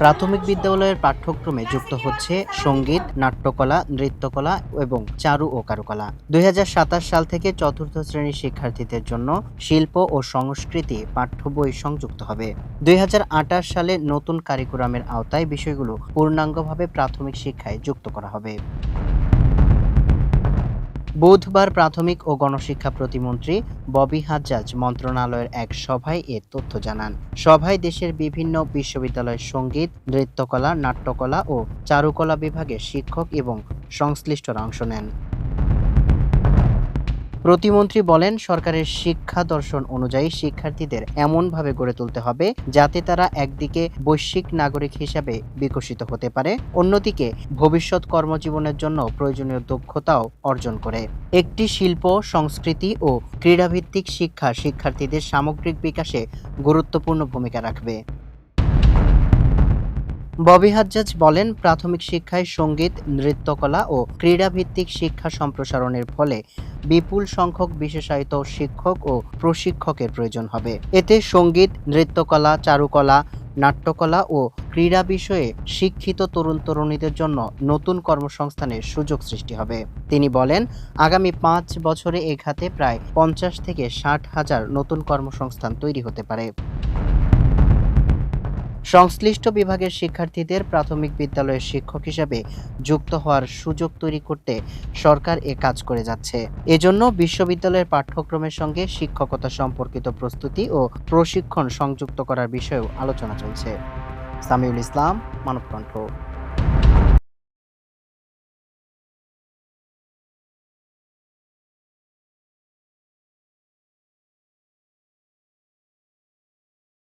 প্রাথমিক বিদ্যালয়ের পাঠ্যক্রমে যুক্ত হচ্ছে সঙ্গীত, নাট্যকলা, নৃত্যকলা এবং চারু ও কারুকলা। ২০২৭ সাল থেকে চতুর্থ শ্রেণীর শিক্ষার্থীদের জন্য শিল্প ও সংস্কৃতি পাঠ্য বই সংযুক্ত হবে। ২০২৮ সালে নতুন কারিকুলামের আওতায় বিষয়গুলো পূর্ণাঙ্গভাবে প্রাথমিক শিক্ষায় যুক্ত করা হবে। বুধবার প্রাথমিক ও গণশিক্ষা প্রতিমন্ত্রী ববি হাজ্জাজ মন্ত্রণালয়ের এক সভায় এ তথ্য জানান। সভায় দেশের বিভিন্ন বিশ্ববিদ্যালয়ের সঙ্গীত, নৃত্যকলা, নাট্যকলা ও চারুকলা বিভাগের শিক্ষক এবং সংশ্লিষ্টরা অংশ নেন। প্রতিমন্ত্রী বলেন, সরকারের শিক্ষা দর্শন অনুযায়ী শিক্ষার্থীদের এমনভাবে গড়ে তুলতে হবে যাতে তারা একদিকে বৈশ্বিক নাগরিক হিসাবে বিকশিত হতে পারে, অন্যদিকে ভবিষ্যৎ কর্মজীবনের জন্য প্রয়োজনীয় দক্ষতাও অর্জন করে। একটি শিল্প, সংস্কৃতি ও ক্রীড়াভিত্তিক শিক্ষা শিক্ষার্থীদের সামগ্রিক বিকাশে গুরুত্বপূর্ণ ভূমিকা রাখবে। ববি হাজ্জাজ বলেন, প্রাথমিক শিক্ষায় সঙ্গীত, নৃত্যকলা ও ক্রীড়াভিত্তিক শিক্ষা সম্প্রসারণের ফলে বিপুল সংখ্যক বিশেষায়িত শিক্ষক ও প্রশিক্ষকের প্রয়োজন হবে। এতে সঙ্গীত, নৃত্যকলা, চারুকলা, নাট্যকলা ও ক্রীড়া বিষয়ে শিক্ষিত তরুণ তরুণীদের জন্য নতুন কর্মসংস্থানের সুযোগ সৃষ্টি হবে। তিনি বলেন, আগামী ৫ বছরে এ খাতে প্রায় ৫০ থেকে ৬০ হাজার নতুন কর্মসংস্থান তৈরি হতে পারে। সংশ্লিষ্ট বিভাগের শিক্ষার্থীদের প্রাথমিক বিদ্যালয়ের শিক্ষক হিসেবে যুক্ত হওয়ার সুযোগ তৈরি করতে সরকার এ কাজ করে যাচ্ছে। এজন্য বিশ্ববিদ্যালয়ের পাঠ্যক্রমের সঙ্গে শিক্ষকতা সম্পর্কিত প্রস্তুতি ও প্রশিক্ষণ সংযুক্ত করার বিষয়েও আলোচনা চলছে। সামিউল ইসলাম, মানবকণ্ঠ।